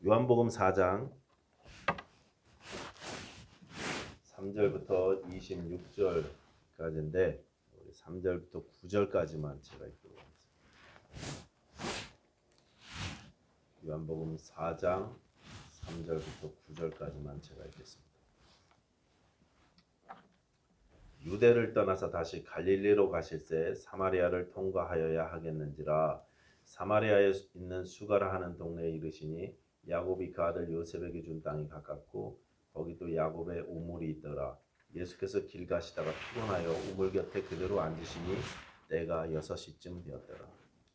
요한복음 4장 3절부터 26절까지인데 3절부터 9절까지만 제가 읽도록 하겠습니다. 요한복음 4장 3절부터 9절까지만 제가 읽겠습니다. 유대를 떠나서 다시 갈릴리로 가실새 사마리아를 통과하여야 하겠는지라. 사마리아에 있는 수가라 하는 동네에 이르시니 야곱이 그 아들 요셉에게 준 땅이 가깝고 거기도 야곱의 우물이 있더라. 예수께서 길 가시다가 피곤하여 우물 곁에 그대로 앉으시니 때가 6시쯤 되었더라.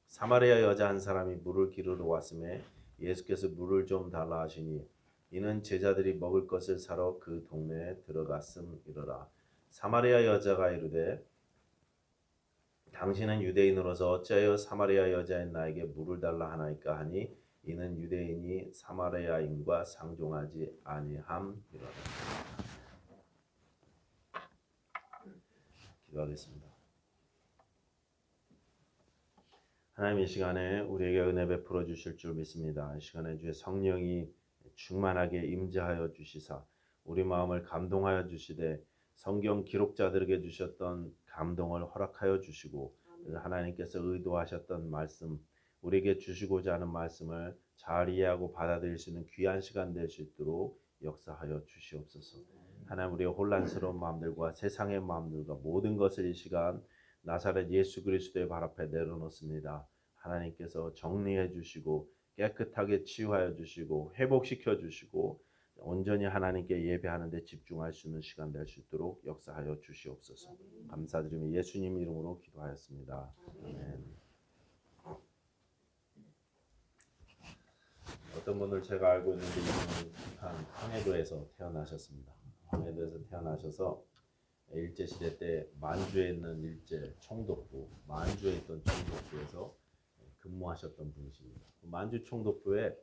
사마리아 여자 한 사람이 물을 기르러 왔음에 예수께서 물을 좀 달라 하시니 이는 제자들이 먹을 것을 사러 그 동네에 들어갔음이러라. 사마리아 여자가 이르되 당신은 유대인으로서 어찌하여 사마리아 여자인 나에게 물을 달라 하나이까 하니 이는 유대인이 사마리아인과 상종하지 아니함이로라. 기도하겠습니다. 하나님, 이 시간에 우리에게 은혜 베풀어 주실 줄 믿습니다. 이 시간에 주의 성령이 충만하게 임재하여 주시사 우리 마음을 감동하여 주시되 성경 기록자들에게 주셨던 감동을 허락하여 주시고 하나님께서 의도하셨던 말씀, 우리에게 주시고자 하는 말씀을 잘 이해하고 받아들일 수 있는 귀한 시간 될 수 있도록 역사하여 주시옵소서. 하나님, 우리의 혼란스러운 마음들과 세상의 마음들과 모든 것을 이 시간 나사렛 예수 그리스도의 발 앞에 내려놓습니다. 하나님께서 정리해 주시고 깨끗하게 치유하여 주시고 회복시켜 주시고 온전히 하나님께 예배하는 데 집중할 수 있는 시간 될 수 있도록 역사하여 주시옵소서. 감사드리며 예수님 이름으로 기도하였습니다. 아멘. 어떤 분을 제가 알고 있는데 이분은 북한 황해도에서 태어나셨습니다. 황해도에서 태어나셔서 일제시대 때 만주에 있는 일제 총독부, 만주에 있던 총독부에서 근무하셨던 분이십니다. 만주 총독부에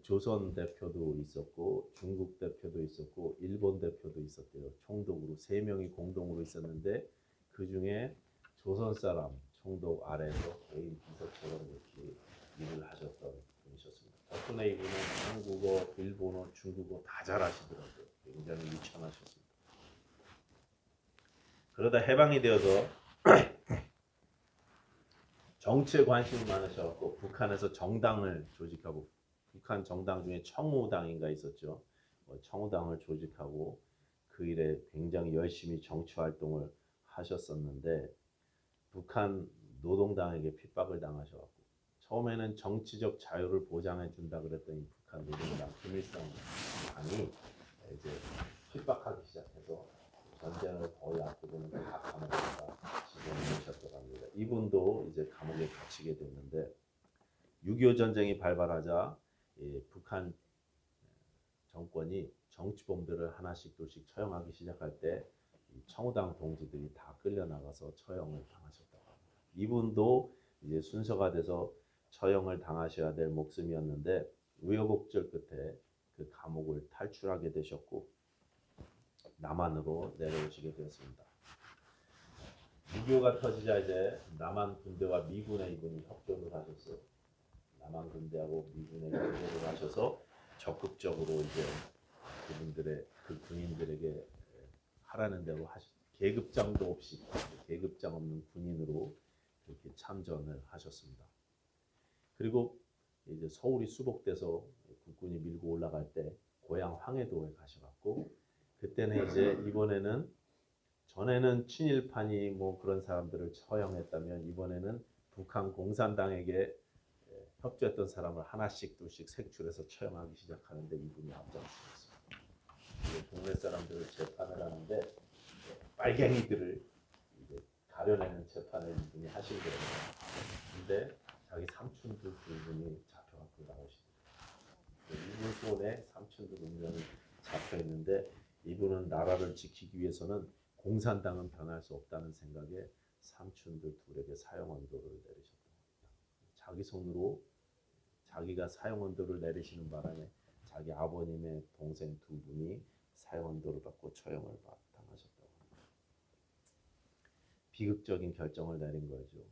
조선 대표도 있었고 중국 대표도 있었고 일본 대표도 있었대요. 총독으로 3명이 공동으로 있었는데 그 중에 조선 사람 총독 아래에서 개인 비서처럼 이렇게 일을 하셨던 분이셨습니다. 덕분에 이분은 한국어, 일본어, 중국어 다 잘하시더라고요. 굉장히 유창하셨습니다. 그러다 해방이 되어서 정치에 관심이 많으셔서 북한에서 정당을 조직하고, 북한 정당 중에 청우당인가 있었죠. 청우당을 조직하고 그 일에 굉장히 열심히 정치 활동을 하셨었는데 북한 노동당에게 핍박을 당하셔갖고 처음에는 정치적 자유를 보장해 준다 그랬더니 북한 노동당 김일성당이 이제 핍박하기 시작해서 전쟁을 거의 앞두고는 다 감옥에다 집어넣으셨다고 합니다. 이분도 이제 감옥에 갇히게 됐는데 6.25 전쟁이 발발하자 북한 정권이 정치범들을 하나씩 둘씩 처형하기 시작할 때 청우당 동지들이 다 끌려나가서 처형을 당하셨다고 합니다. 이분도 이제 순서가 돼서 처형을 당하셔야 될 목숨이었는데 우여곡절 끝에 그 감옥을 탈출하게 되셨고 남한으로 내려오시게 되었습니다. 6.25가 터지자 이제 남한 군대와 미군에 이분이 협조를 하셨어요. 남한 군대하고 미군에 협조를 하셔서 적극적으로 이제 그분들의 그 군인들에게 하라는 대로 계급장도 없이 계급장 없는 군인으로 그렇게 참전을 하셨습니다. 그리고 이제 서울이 수복돼서 국군이 밀고 올라갈 때 고향 황해도에 가셔갖고 그때는 이제 이번에는 전에는 친일파니 뭐 그런 사람들을 처형했다면 이번에는 북한 공산당에게 협조했던 사람을 하나씩 둘씩 색출해서 처형하기 시작하는데 이분이 앞장서셨습니다. 동네 사람들을 재판을 하는데 빨갱이들을 이제 가려내는 재판을 이분이 하신 거예요. 근데 자기 삼촌들 두 분이 잡혀갖고 나오시더라고요. 이분 손에 삼촌들 운명이 잡혀 있는데 이분은 나라를 지키기 위해서는 공산당은 변할 수 없다는 생각에 삼촌들 둘에게 사형언도를 내리셨던 겁니다. 자기 손으로 자기가 사형언도를 내리시는 바람에 자기 아버님의 동생 두 분이 사형언도를 받고 처형을 당하셨다고 합니다. 비극적인 결정을 내린 거죠.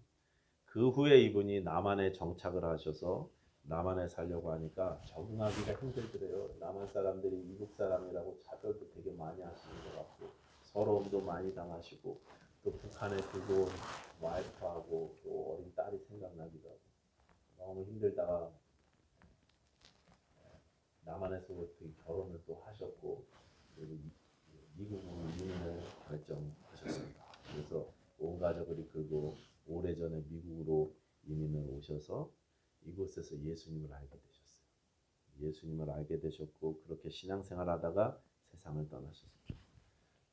그 후에 이분이 남한에 정착을 하셔서 남한에 살려고 하니까 적응하기가 힘들더래요. 남한 사람들이 미국 사람이라고 차별도 되게 많이 하시는 것 같고 서러움도 많이 당하시고 또 북한에 두고 온 와이프하고 또 어린 딸이 생각나기도 하고 너무 힘들다가 남한에서 어떻게 결혼을 또 하셨고 그리고 미국으로 이민을 결정하셨습니다. 그래서 온 가족을 이끌고 오래전에 미국으로 이민을 오셔서 이곳에서 예수님을 알게 되셨어요. 예수님을 알게 되셨고 그렇게 신앙생활하다가 세상을 떠나셨습니다.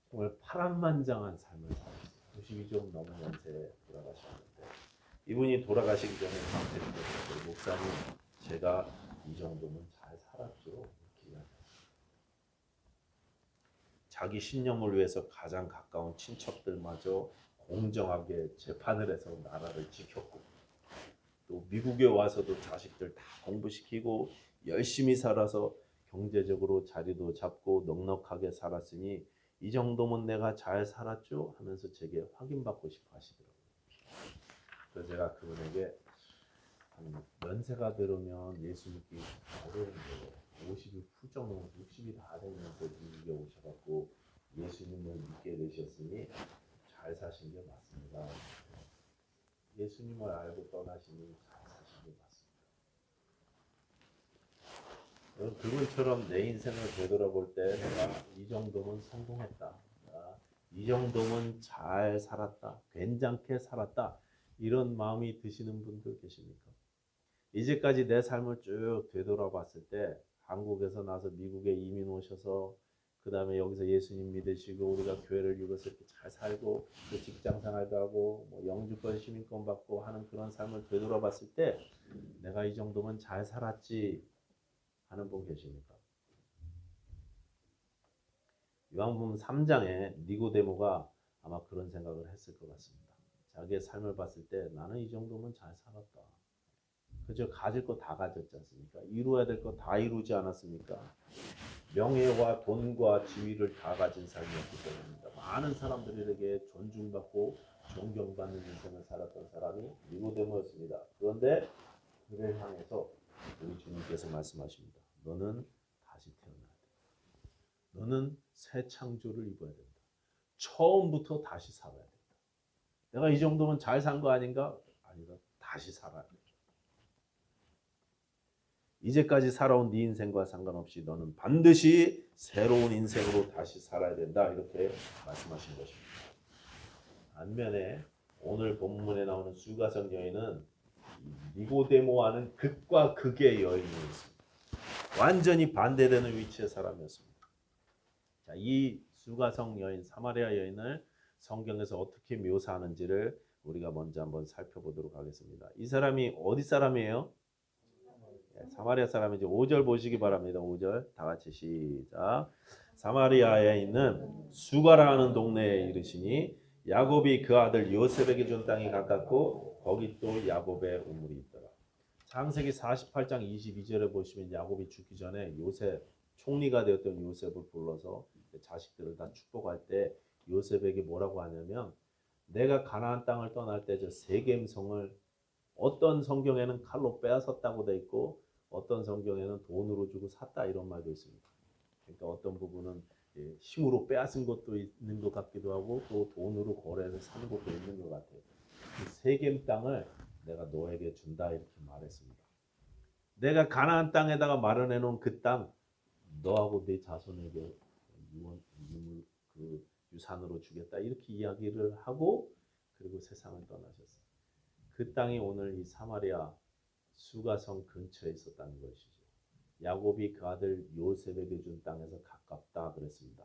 정말 파란만장한 삶을 살았어요. 90이 좀 넘은 연세에 돌아가셨는데 이분이 돌아가시기 전에 저한테 그러셨어요. 목사님, 제가 이 정도면 잘 살았죠. 이렇게 이야기했어요. 자기 신념을 위해서 가장 가까운 친척들마저 공정하게 재판을 해서 나라를 지켰고 또 미국에 와서도 자식들 다 공부시키고 열심히 살아서 경제적으로 자리도 잡고 넉넉하게 살았으니 이 정도면 내가 잘 살았죠 하면서 제게 확인받고 싶어 하시더라고요. 그래서 제가 그분에게 연세가 들으면 예수 믿기 어려운데 50이 훌쩍 넘어 60이 다 되면서 미국에 오셔갖고 예수님을 믿게 되셨으니 잘 사신 게 맞습니다. 예수님을 알고 떠나시니 잘 사신 게 맞습니다. 그분처럼 내 인생을 되돌아볼 때 내가 이 정도면 성공했다. 이 정도면 잘 살았다. 괜찮게 살았다. 이런 마음이 드시는 분들 계십니까? 이제까지 내 삶을 쭉 되돌아봤을 때 한국에서 나서 미국에 이민 오셔서 그 다음에 여기서 예수님 믿으시고 우리가 교회를 이루어서 이렇게 잘 살고 또 직장 생활도 하고 뭐 영주권 시민권 받고 하는 그런 삶을 되돌아봤을 때 내가 이 정도면 잘 살았지 하는 분 계십니까? 요한복음 3장에 니고데모가 아마 그런 생각을 했을 것 같습니다. 자기의 삶을 봤을 때 나는 이 정도면 잘 살았다. 그저 가질 거 다 가졌지 않습니까? 이루어야 될 거 다 이루지 않았습니까? 명예와 돈과 지위를 다 가진 삶이었기 때문입니다. 많은 사람들에게 존중받고 존경받는 인생을 살았던 사람이 니고데모였습니다. 그런데 그를 향해서 우리 주님께서 말씀하십니다. 너는 다시 태어나야 돼. 너는 새 창조를 입어야 된다. 처음부터 다시 살아야 된다. 내가 이 정도면 잘 산 거 아닌가? 아니다. 다시 살아야 돼. 이제까지 살아온 네 인생과 상관없이 너는 반드시 새로운 인생으로 다시 살아야 된다. 이렇게 말씀하신 것입니다. 반면에 오늘 본문에 나오는 수가성 여인은 니고데모와는 극과 극의 여인이었습니다. 완전히 반대되는 위치의 사람이었습니다. 자, 이 수가성 여인, 사마리아 여인을 성경에서 어떻게 묘사하는지를 우리가 먼저 한번 살펴보도록 하겠습니다. 이 사람이 어디 사람이에요? 사마리아 사람인지 5절 보시기 바랍니다. 5절 다 같이 시작. 사마리아에 있는 수가라 하는 동네에 이르시니 야곱이 그 아들 요셉에게 준 땅이 가깝고 거기 또 야곱의 우물이 있더라. 창세기 48장 22절에 보시면 야곱이 죽기 전에 요셉 총리가 되었던 요셉을 불러서 자식들을 다 축복할 때 요셉에게 뭐라고 하냐면 내가 가나안 땅을 떠날 때 저 세겜성을 어떤 성경에는 칼로 빼앗았다고 돼 있고 어떤 성경에는 돈으로 주고 샀다 이런 말도 있습니다. 그러니까 어떤 부분은 힘으로 빼앗은 것도 있는 것 같기도 하고 또 돈으로 거래해서 산 것도 있는 것 같아요. 그 세겜 땅을 내가 너에게 준다 이렇게 말했습니다. 내가 가나안 땅에다가 마련해 놓은 그 땅 너하고 네 자손에게 그 유산으로 주겠다 이렇게 이야기를 하고 그리고 세상을 떠나셨어요. 그 땅이 오늘 이 사마리아 수가성 근처에 있었다는 것이죠. 야곱이 그 아들 요셉에게 준 땅에서 가깝다 그랬습니다.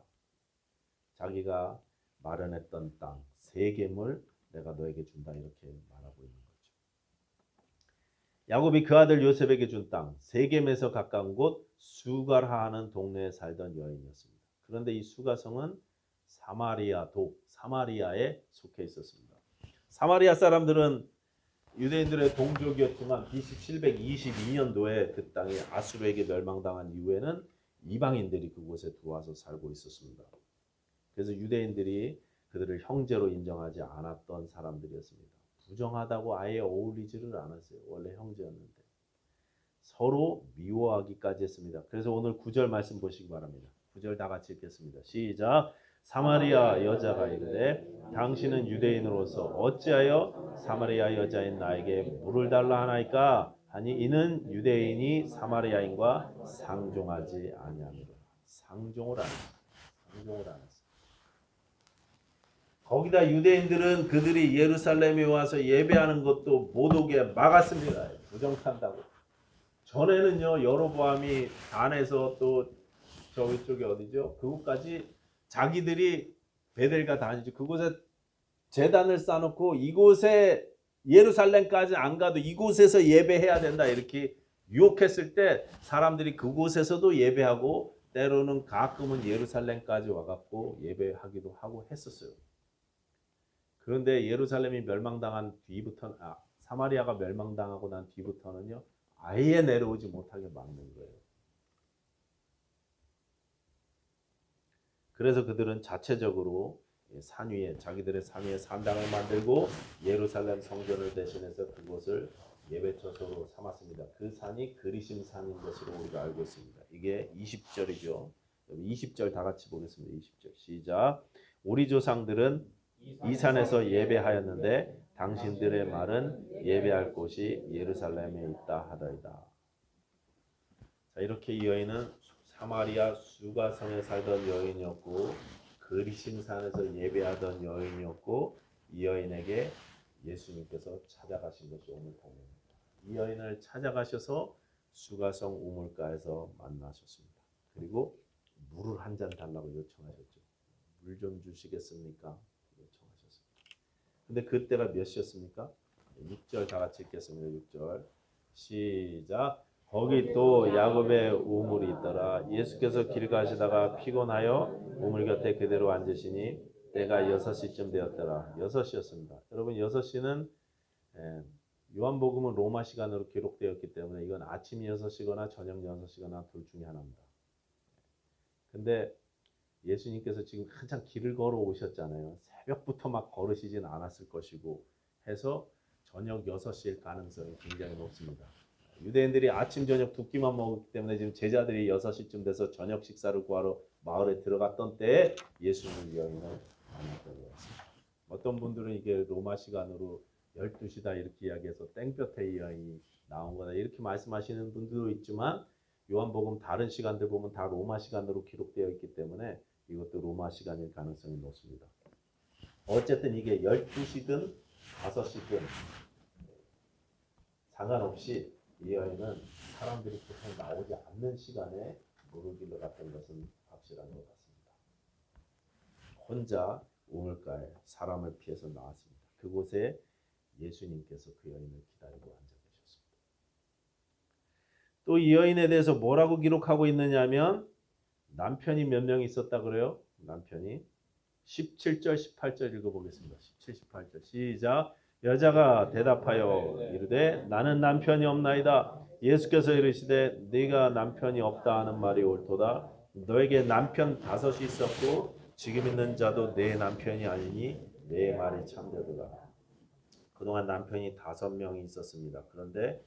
자기가 마련했던 땅 세겜을 내가 너에게 준다 이렇게 말하고 있는 거죠. 야곱이 그 아들 요셉에게 준 땅 세겜에서 가까운 곳 수가라 하는 동네에 살던 여인이었습니다. 그런데 이 수가성은 사마리아에 속해 있었습니다. 사마리아 사람들은 유대인들의 동족이었지만 BC 722년도에 그 땅이 아수르에게 멸망당한 이후에는 이방인들이 그곳에 들어와서 살고 있었습니다. 그래서 유대인들이 그들을 형제로 인정하지 않았던 사람들이었습니다. 부정하다고 아예 어울리지를 않았어요. 원래 형제였는데. 서로 미워하기까지 했습니다. 그래서 오늘 9절 말씀 보시기 바랍니다. 9절 다 같이 읽겠습니다. 시작. 사마리아 여자가 이르되 당신은 유대인으로서 어찌하여 사마리아 여자인 나에게 물을 달라 하나이까 하니 이는 유대인이 사마리아인과 상종하지 아니하니라. 상종을 안 했어. 상종을 안 했어. 거기다 유대인들은 그들이 예루살렘에 와서 예배하는 것도 못 오게 막았습니다. 부정탄다고. 전에는요 여로보암이 단에서 또 저기 쪽이 어디죠? 그곳까지 자기들이 베델과 단이죠. 그곳에 제단을 쌓아놓고 이곳에 예루살렘까지 안 가도 이곳에서 예배해야 된다 이렇게 유혹했을 때 사람들이 그곳에서도 예배하고 때로는 가끔은 예루살렘까지 와갖고 예배하기도 하고 했었어요. 그런데 예루살렘이 멸망당한 뒤부터 사마리아가 멸망당하고 난 뒤부터는요 아예 내려오지 못하게 막는 거예요. 그래서 그들은 자체적으로 산 위에 자기들의 산 위에 산당을 만들고 예루살렘 성전을 대신해서 그곳을 예배처소로 삼았습니다. 그 산이 그리심 산인 것으로 우리가 알고 있습니다. 이게 20절이죠. 20절 다 같이 보겠습니다. 20절 시작. 우리 조상들은 이 산에서 예배하였는데 당신들의 말은 예배할 곳이 예루살렘에 있다 하더이다. 자, 이렇게 이 여인은 사마리아 수가성에 살던 여인이었고 그리심산에서 예배하던 여인이었고 이 여인에게 예수님께서 찾아가신 것이 오늘 본문입니다. 이 여인을 찾아가셔서 수가성 우물가에서 만나셨습니다. 그리고 물을 한 잔 달라고 요청하셨죠. 물 좀 주시겠습니까? 요청하셨습니다. 근데 그때가 몇 시였습니까? 6절 다 같이 읽겠습니다. 6절 시작. 거기 또 야곱의 우물이 있더라. 예수께서 길 가시다가 피곤하여 우물 곁에 그대로 앉으시니 때가 6시쯤 되었더라. 6시였습니다. 여러분 6시는 요한복음은 로마 시간으로 기록되었기 때문에 이건 아침 6시거나 저녁 6시거나 둘 중에 하나입니다. 근데 예수님께서 지금 한참 길을 걸어 오셨잖아요. 새벽부터 막 걸으시진 않았을 것이고 해서 저녁 6시일 가능성이 굉장히 높습니다. 유대인들이 아침 저녁 두 끼만 먹었기 때문에 지금 제자들이 6시쯤 돼서 저녁 식사를 구하러 마을에 들어갔던 때에 예수님은 여인을 만났던 거였습니다. 어떤 분들은 이게 로마 시간으로 12시다 이렇게 이야기해서 땡볕에 이 여인이 나온 거다 이렇게 말씀하시는 분들도 있지만 요한복음 다른 시간들 보면 다 로마 시간으로 기록되어 있기 때문에 이것도 로마 시간일 가능성이 높습니다. 어쨌든 이게 12시든 5시든 상관없이 이 여인은 사람들이 보통 나오지 않는 시간에 물을 길러 갔던 것은 확실한 것 같습니다. 혼자 우물가에 사람을 피해서 나왔습니다. 그곳에 예수님께서 그 여인을 기다리고 앉아 계셨습니다. 또 이 여인에 대해서 뭐라고 기록하고 있느냐면 남편이 몇 명 있었다 그래요? 남편이 17절 18절 읽어보겠습니다. 17, 18절 시작. 여자가 대답하여 이르되 나는 남편이 없나이다. 예수께서 이르시되 네가 남편이 없다 하는 말이 옳도다. 너에게 남편 5이 있었고 지금 있는 자도 내 남편이 아니니 내 말이 참되도다. 그동안 남편이 5명이 있었습니다. 그런데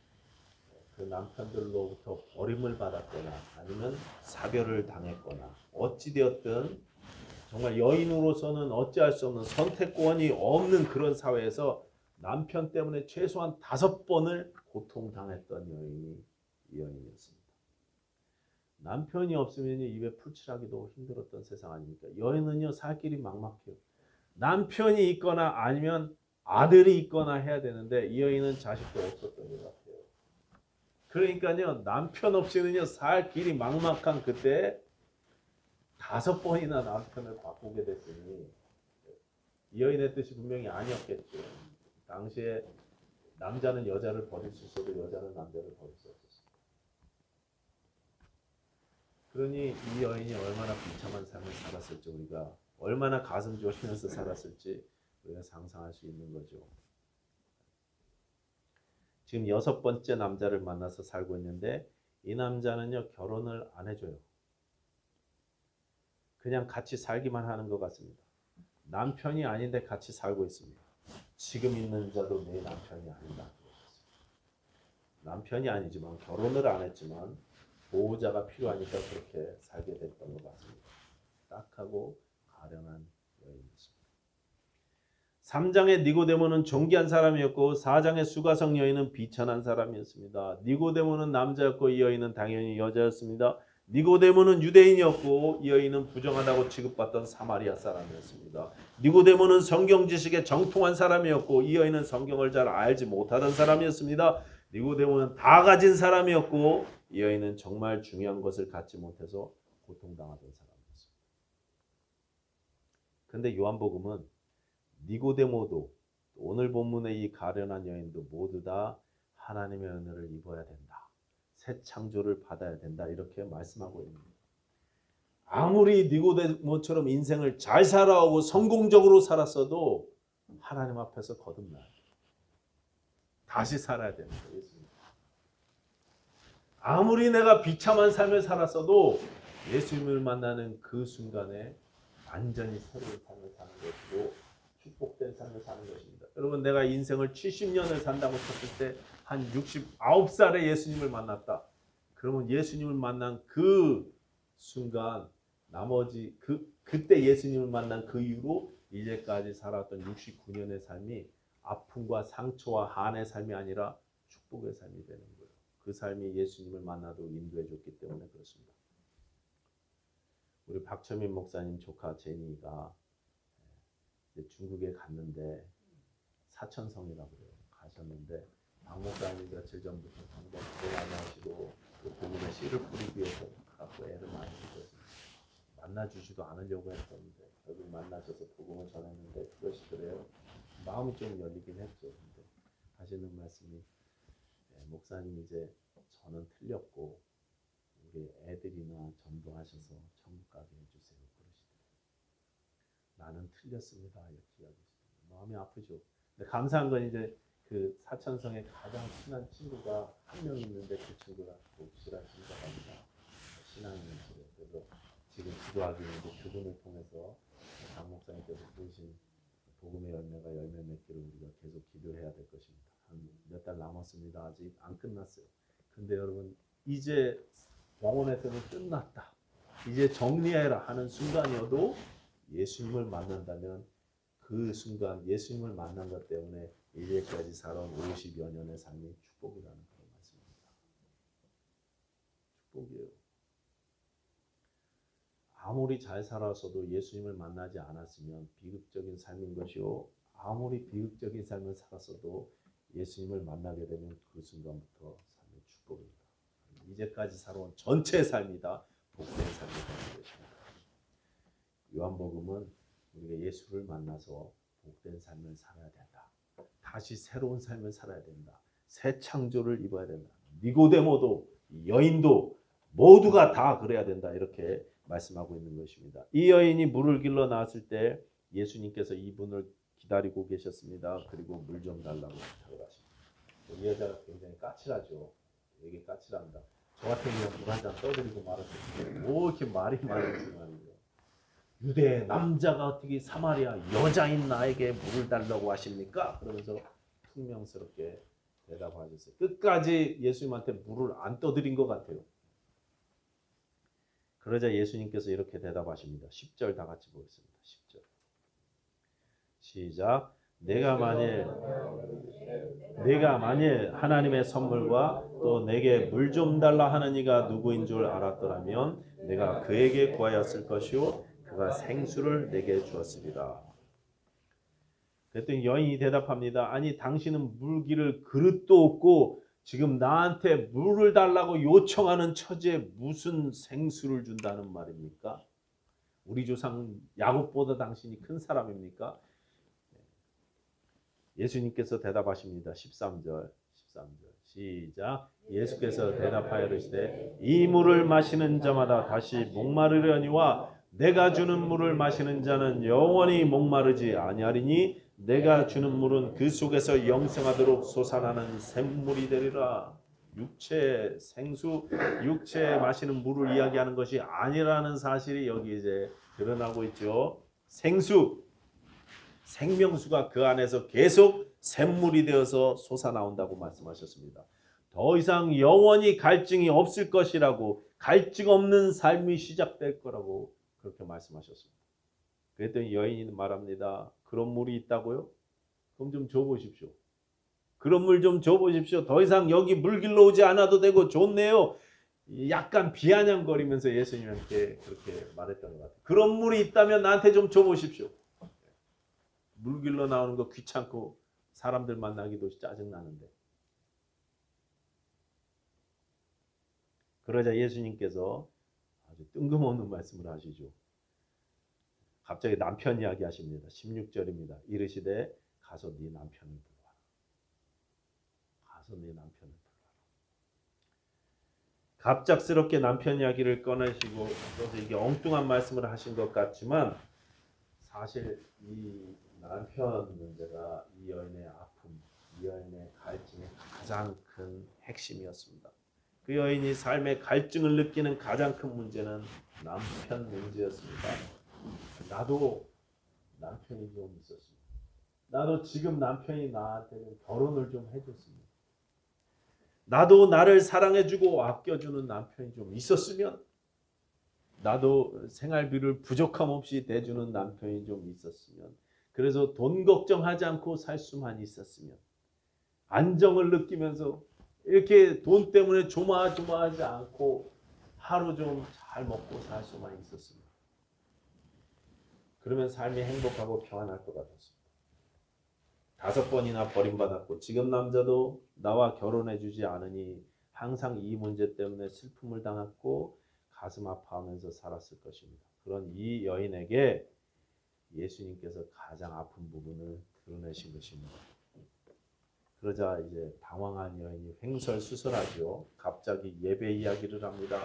그 남편들로부터 버림을 받았거나 아니면 사별을 당했거나 어찌되었든 정말 여인으로서는 어찌할 수 없는 선택권이 없는 그런 사회에서 남편 때문에 최소한 5번을 고통당했던 여인이 이 여인이었습니다. 남편이 없으면 입에 풀칠하기도 힘들었던 세상 아닙니까? 여인은요 살 길이 막막해요. 남편이 있거나 아니면 아들이 있거나 해야 되는데 이 여인은 자식도 없었던 것 같아요. 그러니까요 남편 없이는요 살 길이 막막한 그때 5번이나 남편을 바꾸게 됐으니 이 여인의 뜻이 분명히 아니었겠죠. 당시에 남자는 여자를 버릴 수 있어도 여자는 남자를 버릴 수 없었습니다. 그러니 이 여인이 얼마나 비참한 삶을 살았을지 우리가 얼마나 가슴 졸이면서 살았을지 우리가 상상할 수 있는 거죠. 지금 6번째 남자를 만나서 살고 있는데 이 남자는요 결혼을 안 해줘요. 그냥 같이 살기만 하는 것 같습니다. 남편이 아닌데 같이 살고 있습니다. 지금 있는 자도 내 남편이 아니다. 남편이 아니지만 결혼을 안 했지만 보호자가 필요하니까 그렇게 살게 됐던 것 같습니다. 딱하고 가련한 여인이었습니다. 3장의 니고데모는 존귀한 사람이었고 4장의 수가성 여인은 비천한 사람이었습니다. 니고데모는 남자였고 이 여인은 당연히 여자였습니다. 니고데모는 유대인이었고 이 여인은 부정하다고 취급받던 사마리아 사람이었습니다. 니고데모는 성경 지식에 정통한 사람이었고 이 여인은 성경을 잘 알지 못하던 사람이었습니다. 니고데모는 다 가진 사람이었고 이 여인은 정말 중요한 것을 갖지 못해서 고통당하던 사람이었습니다. 그런데 요한복음은 니고데모도 오늘 본문의 이 가련한 여인도 모두 다 하나님의 은혜를 입어야 된다. 새 창조를 받아야 된다. 이렇게 말씀하고 있습니다. 아무리 니고데모처럼 인생을 잘 살아오고 성공적으로 살았어도 하나님 앞에서 거듭나야 돼. 다시 살아야 됩니다. 아무리 내가 비참한 삶을 살았어도 예수님을 만나는 그 순간에 완전히 새로운 삶을 사는 것이고 축복된 삶을 사는 것입니다. 여러분, 내가 인생을 70년을 산다고 쳤을 때 한 69살에 예수님을 만났다. 그러면 예수님을 만난 그 순간 나머지 그때 예수님을 만난 그 이후로 이제까지 살았던 69년의 삶이 아픔과 상처와 한의 삶이 아니라 축복의 삶이 되는 거예요. 그 삶이 예수님을 만나도 인도해 줬기 때문에 그렇습니다. 우리 박철민 목사님 조카 제니가 중국에 갔는데 사천성이라고 그래요. 가셨는데 박 목사님이 며칠 전부터 상당히 고난하시고 그 복음의 씨를 뿌리기 위해서 갖고 애를 많이 주셨어요. 만나주지도 않으려고 했었는데 결국 만나셔서 복음을 전했는데 그러시더래요. 마음이 좀 열리긴 했죠. 근데 하시는 말씀이 목사님 이제 저는 틀렸고 우리 애들이나 전도하셔서 천국 가게 해주세요. 그러시더라고요. 나는 틀렸습니다. 이렇게 이야기했어요. 마음이 아프죠. 근데 감사한 건 이제 그 사천성에 가장 친한 친구가 한 명 있는데 그 친구가 독실한 신자입니다. 신앙인이시래요. 그래서 지금 기도하기 위해 그분을 통해서 박 목사님께서 보신 복음의 열매가 열매 맺기를 우리가 계속 기도해야 될 것입니다. 한 몇 달 남았습니다. 아직 안 끝났어요. 근데 여러분 이제 병원에서는 끝났다. 이제 정리해라 하는 순간이어도 예수님을 만난다면 그 순간 예수님을 만난 것 때문에 이제까지 살아온 50여 년의 삶이 축복이라는 그런 말씀입니다. 축복이에요. 아무리 잘 살아서도 예수님을 만나지 않았으면 비극적인 삶인 것이요. 아무리 비극적인 삶을 살았어도 예수님을 만나게 되면 그 순간부터 삶의 축복입니다. 이제까지 살아온 전체의 삶이다. 복된 삶이 되는 것입니다. 요한복음은 우리가 예수를 만나서 복된 삶을 살아야 된다. 다시 새로운 삶을 살아야 된다. 새 창조를 입어야 된다. 니고데모도 여인도 모두가 다 그래야 된다. 이렇게 말씀하고 있는 것입니다. 이 여인이 물을 길러 나왔을 때 예수님께서 이분을 기다리고 계셨습니다. 그리고 물 좀 달라고 부탁을 하십니다. 이 여자가 굉장히 까칠하죠. 되게 까칠합니다. 저 같은 경우는 물 한 잔 떠드리고 말았을 때 뭐 이렇게 말이 많은지 말이죠. 유대 남자가 어떻게 사마리아 여자인 나에게 물을 달라고 하십니까? 그러면서 퉁명스럽게 대답하셨어요. 끝까지 예수님한테 물을 안 떠드린 것 같아요. 그러자 예수님께서 이렇게 대답하십니다. 10절 다 같이 보겠습니다. 10절 시작. 내가 만일 하나님의 선물과 또 내게 물 좀 달라 하는 이가 누구인 줄 알았더라면 내가 그에게 구하였을 것이요 그가 생수를 내게 주었으리라. 그랬더니 여인이 대답합니다. 아니 당신은 물기를 그릇도 없고 지금 나한테 물을 달라고 요청하는 처지에 무슨 생수를 준다는 말입니까? 우리 조상 야곱보다 당신이 큰 사람입니까? 예수님께서 대답하십니다. 13절 시작. 예수께서 대답하여 이르시되 이 물을 마시는 자마다 다시 목마르려니와 내가 주는 물을 마시는 자는 영원히 목마르지 아니하리니 내가 주는 물은 그 속에서 영생하도록 솟아나는 샘물이 되리라. 육체 생수, 육체 마시는 물을 이야기하는 것이 아니라는 사실이 여기 이제 드러나고 있죠. 생수, 생명수가 그 안에서 계속 샘물이 되어서 솟아나온다고 말씀하셨습니다. 더 이상 영원히 갈증이 없을 것이라고, 갈증 없는 삶이 시작될 거라고 그렇게 말씀하셨습니다. 그랬더니 여인이 말합니다. 그런 물이 있다고요? 그럼 좀 줘보십시오. 그런 물 좀 줘보십시오. 더 이상 여기 물 길러 오지 않아도 되고 좋네요. 약간 비아냥거리면서 예수님한테 그렇게 말했던 것 같아요. 그런 물이 있다면 나한테 좀 줘보십시오. 물 길러 나오는 거 귀찮고 사람들 만나기도 짜증나는데. 그러자 예수님께서 아주 뜬금없는 말씀을 하시죠. 갑자기 남편 이야기 하십니다. 16절입니다. 이르시되 가서 네 남편을 불러와라. 가서 네 남편을 불러와라. 갑작스럽게 남편 이야기를 꺼내시고, 그래서 이게 엉뚱한 말씀을 하신 것 같지만 사실 이 남편 문제가 이 여인의 아픔, 이 여인의 갈증의 가장 큰 핵심이었습니다. 그 여인이 삶의 갈증을 느끼는 가장 큰 문제는 남편 문제였습니다. 나도 남편이 좀 있었습니다. 나도 지금 남편이 나한테 결혼을 좀 해줬습니다. 나도 나를 사랑해주고 아껴주는 남편이 좀 있었으면, 나도 생활비를 부족함 없이 대주는 남편이 좀 있었으면, 그래서 돈 걱정하지 않고 살 수만 있었으면, 안정을 느끼면서 이렇게 돈 때문에 조마조마하지 않고 하루 좀 잘 먹고 살 수만 있었으면, 그러면 삶이 행복하고 평안할 것 같았습니다. 5번이나 버림받았고 지금 남자도 나와 결혼해주지 않으니 항상 이 문제 때문에 슬픔을 당했고 가슴 아파하면서 살았을 것입니다. 그런 이 여인에게 예수님께서 가장 아픈 부분을 드러내신 것입니다. 그러자 이제 당황한 여인이 횡설수설하죠. 갑자기 예배 이야기를 합니다.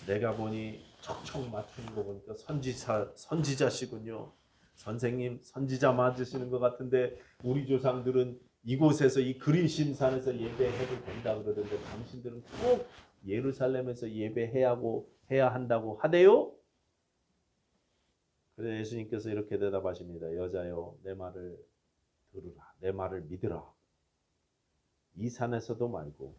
내가 보니 척척 맞추는 거 보니까 선지자시군요. 선생님, 선지자 맞으시는 것 같은데 우리 조상들은 이곳에서 이 그리심산에서 예배해도 된다 그러던데 당신들은 꼭 예루살렘에서 예배해야 한다고 하대요? 그래서 예수님께서 이렇게 대답하십니다. 여자여, 내 말을 들으라. 내 말을 믿으라. 이 산에서도 말고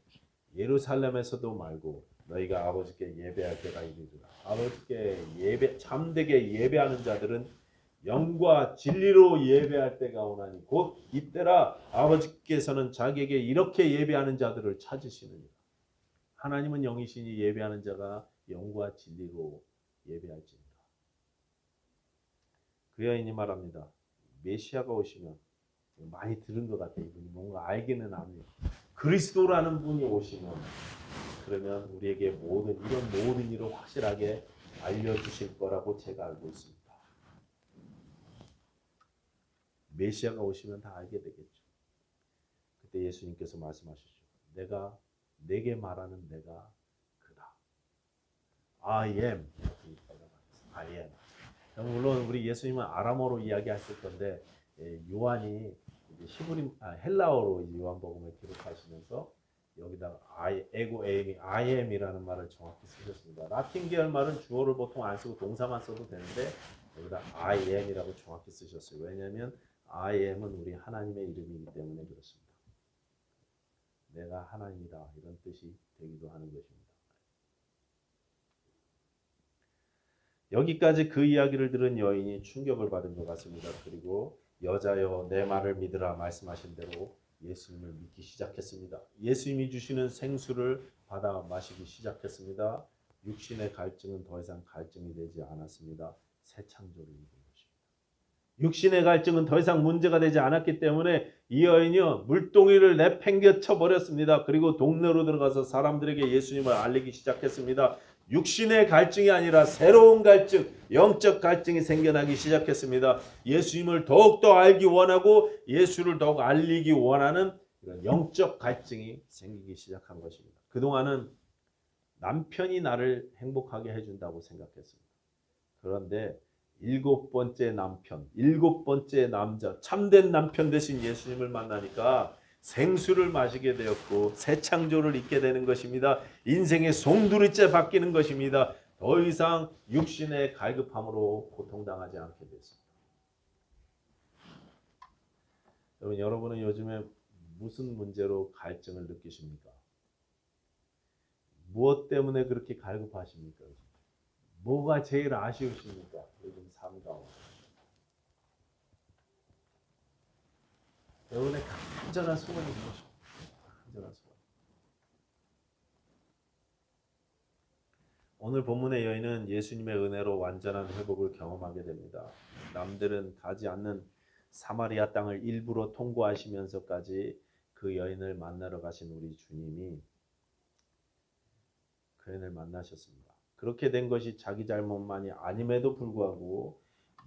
예루살렘에서도 말고 너희가 아버지께 예배할 때가 이르리라. 아버지께 참되게 예배하는 자들은 영과 진리로 예배할 때가 오나니 곧 이때라. 아버지께서는 자기에게 이렇게 예배하는 자들을 찾으시느니라. 하나님은 영이시니 예배하는 자가 영과 진리로 예배할지니라. 그 여인이 말합니다. 메시아가 오시면, 많이 들은 것 같아요. 이분이 뭔가 알기는 합니다. 그리스도라는 분이 오시면, 그러면 우리에게 이런 모든 일을 확실하게 알려주실 거라고 제가 알고 있습니다. 메시아가 오시면 다 알게 되겠죠. 그때 예수님께서 말씀하시죠. 내게 말하는 내가 그다. I am. I am. 물론 우리 예수님은 아람어로 이야기하실 건데 요한이 헬라어로 요한복음을 기록하시면서 여기다가 I am이라는 말을 정확히 쓰셨습니다. 라틴 계열 말은 주어를 보통 안 쓰고 동사만 써도 되는데 여기다 I am이라고 정확히 쓰셨어요. 왜냐하면 I am은 우리 하나님의 이름이기 때문에 그렇습니다. 내가 하나님이다 이런 뜻이 되기도 하는 것입니다. 여기까지 그 이야기를 들은 여인이 충격을 받은 것 같습니다. 그리고 여자여 내 말을 믿으라 말씀하신 대로 예수님을 믿기 시작했습니다. 예수님이 주시는 생수를 받아 마시기 시작했습니다. 육신의 갈증은 더 이상 갈증이 되지 않았습니다. 새 창조를 이룬 것입니다. 육신의 갈증은 더 이상 문제가 되지 않았기 때문에 이 여인이요 물동이를 내팽개쳐 버렸습니다. 그리고 동네로 들어가서 사람들에게 예수님을 알리기 시작했습니다. 육신의 갈증이 아니라 새로운 갈증, 영적 갈증이 생겨나기 시작했습니다. 예수님을 더욱더 알기 원하고 예수를 더욱 알리기 원하는 이런 영적 갈증이 생기기 시작한 것입니다. 그동안은 남편이 나를 행복하게 해준다고 생각했습니다. 그런데 7번째 남편, 7번째 남자, 참된 남편 대신 예수님을 만나니까 생수를 마시게 되었고 새 창조를 잊게 되는 것입니다. 인생의 송두리째 바뀌는 것입니다. 더 이상 육신의 갈급함으로 고통당하지 않게 됐습니다. 여러분은 요즘에 무슨 문제로 갈증을 느끼십니까? 무엇 때문에 그렇게 갈급하십니까? 뭐가 제일 아쉬우십니까? 요즘 삶 가운데. 여러분의 간절한 소원이 무엇입니까? 간절한 소원. 오늘 본문의 여인은 예수님의 은혜로 완전한 회복을 경험하게 됩니다. 남들은 가지 않는 사마리아 땅을 일부러 통과하시면서까지 그 여인을 만나러 가신 우리 주님이 그 여인을 만나셨습니다. 그렇게 된 것이 자기 잘못만이 아님에도 불구하고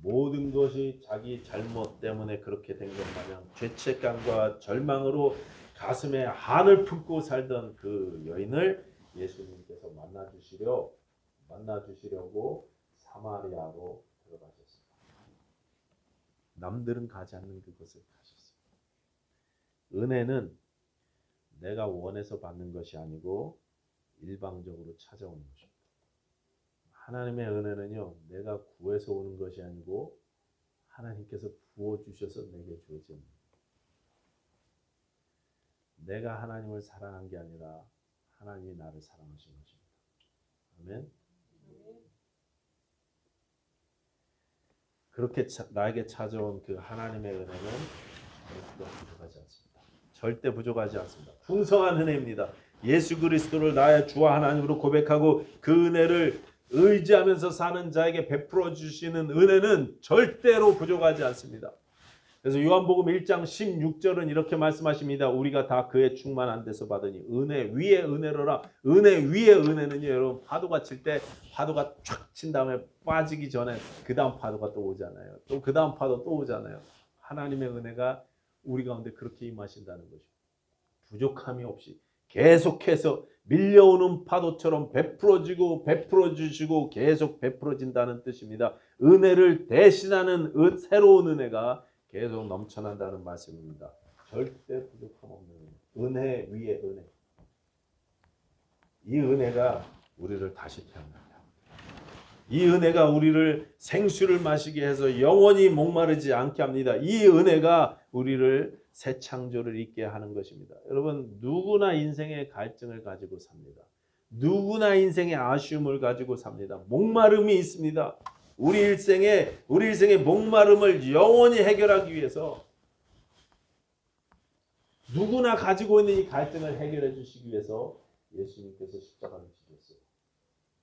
모든 것이 자기 잘못 때문에 그렇게 된 것 마냥 죄책감과 절망으로 가슴에 한을 품고 살던 그 여인을 예수님께서 만나주시려고 사마리아로 들어가셨습니다. 남들은 가지 않는 그곳을 가셨습니다. 은혜는 내가 원해서 받는 것이 아니고 일방적으로 찾아오는 것입니다. 하나님의 은혜는요, 내가 구해서 오는 것이 아니고 하나님께서 부어주셔서 내게 주어집니다. 내가 하나님을 사랑한 게 아니라 하나님이 나를 사랑하신 것입니다. 아멘. 그렇게 나에게 찾아온 그 하나님의 은혜는 절대 부족하지 않습니다. 절대 부족하지 않습니다. 풍성한 은혜입니다. 예수 그리스도를 나의 주와 하나님으로 고백하고 그 은혜를 의지하면서 사는 자에게 베풀어 주시는 은혜는 절대로 부족하지 않습니다. 그래서 요한복음 1장 16절은 이렇게 말씀하십니다. 우리가 다 그의 충만한 데서 받으니 은혜 위에 은혜로라. 은혜 위에 은혜는요, 여러분, 파도가 칠 때 파도가 촥 친 다음에 빠지기 전에 그 다음 파도가 또 오잖아요. 또 그 다음 파도 또 오잖아요. 하나님의 은혜가 우리 가운데 그렇게 임하신다는 거죠. 부족함이 없이 계속해서 밀려오는 파도처럼 베풀어지고 베풀어주시고 계속 베풀어진다는 뜻입니다. 은혜를 대신하는 새로운 은혜가 계속 넘쳐난다는 말씀입니다. 절대 부족함 없는 은혜 위에 은혜. 이 은혜가 우리를 다시 태어납니다. 이 은혜가 우리를 생수를 마시게 해서 영원히 목마르지 않게 합니다. 이 은혜가 우리를 새 창조를 있게 하는 것입니다. 여러분, 누구나 인생의 갈증을 가지고 삽니다. 누구나 인생의 아쉬움을 가지고 삽니다. 목마름이 있습니다. 우리 일생의 목마름을 영원히 해결하기 위해서 누구나 가지고 있는 이 갈증을 해결해 주시기 위해서 예수님께서 십자가를 지셨어요.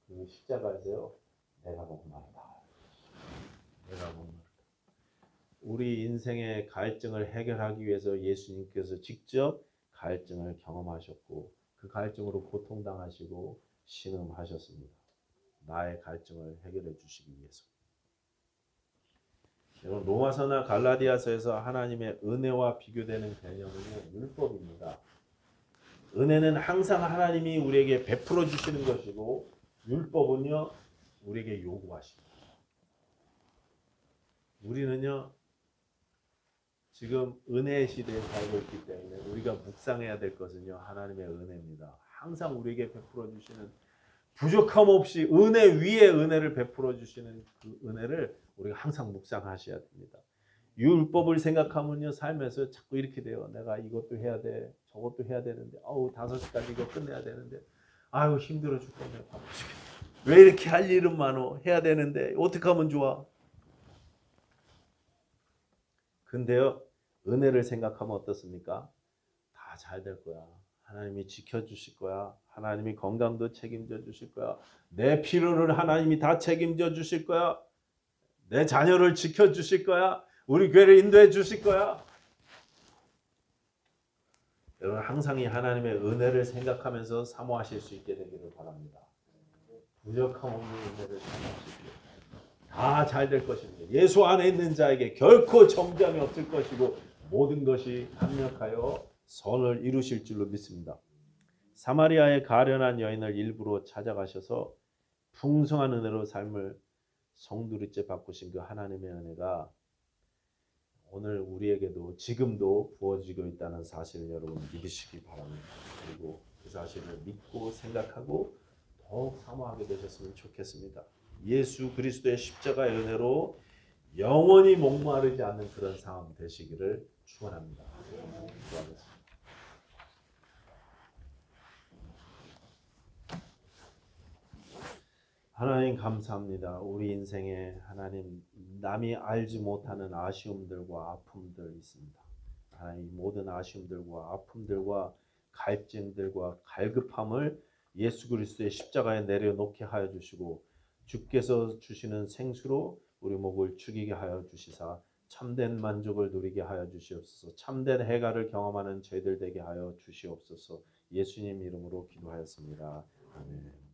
그 십자가에서요, 내가 목마르다. 내가 목마르다. 우리 인생의 갈증을 해결하기 위해서 예수님께서 직접 갈증을 경험하셨고 그 갈증으로 고통당하시고 신음하셨습니다. 나의 갈증을 해결해 주시기 위해서. 여러분, 로마서나 갈라디아서에서 하나님의 은혜와 비교되는 개념은 율법입니다. 은혜는 항상 하나님이 우리에게 베풀어 주시는 것이고 율법은요, 우리에게 요구하십니다. 우리는요, 지금 은혜의 시대에 살고 있기 때문에 우리가 묵상해야 될 것은요, 하나님의 은혜입니다. 항상 우리에게 베풀어 주시는 부족함 없이 은혜 위에 은혜를 베풀어 주시는 그 은혜를 우리가 항상 묵상하셔야 됩니다. 율법을 생각하면요, 삶에서 자꾸 이렇게 돼요. 내가 이것도 해야 돼, 저것도 해야 되는데, 5시까지 이거 끝내야 되는데, 아유 힘들어 죽겠네, 바쁘시겠네. 왜 이렇게 할 일은 많어? 해야 되는데 어떻게 하면 좋아? 근데요, 은혜를 생각하면 어떻습니까? 다 잘 될 거야. 하나님이 지켜주실 거야. 하나님이 건강도 책임져 주실 거야. 내 필요를 하나님이 다 책임져 주실 거야. 내 자녀를 지켜주실 거야. 우리 교회를 인도해 주실 거야. 여러분, 항상 이 하나님의 은혜를 생각하면서 사모하실 수 있게 되기를 바랍니다. 부족함 없는 은혜를 사모하십시오. 다 잘 될 것입니다. 예수 안에 있는 자에게 결코 정죄함이 없을 것이고 모든 것이 합력하여 선을 이루실 줄로 믿습니다. 사마리아의 가련한 여인을 일부러 찾아가셔서 풍성한 은혜로 삶을 송두리째 바꾸신 그 하나님의 은혜가 오늘 우리에게도 지금도 부어지고 있다는 사실을 여러분 믿으시기 바랍니다. 그리고 그 사실을 믿고 생각하고 더욱 사모하게 되셨으면 좋겠습니다. 예수 그리스도의 십자가의 은혜로 영원히 목마르지 않는 그런 삶 되시기를 축원합니다. 기도하겠습니다. 하나님 감사합니다. 우리 인생에 하나님 남이 알지 못하는 아쉬움들과 아픔들 있습니다. 하나님 모든 아쉬움들과 아픔들과 갈증들과 갈급함을 예수 그리스도의 십자가에 내려놓게 하여 주시고 주께서 주시는 생수로 우리 목을 축이게 하여 주시사 참된 만족을 누리게 하여 주시옵소서. 참된 해갈을 경험하는 저희들 되게 하여 주시옵소서. 예수님 이름으로 기도하였습니다. 아멘.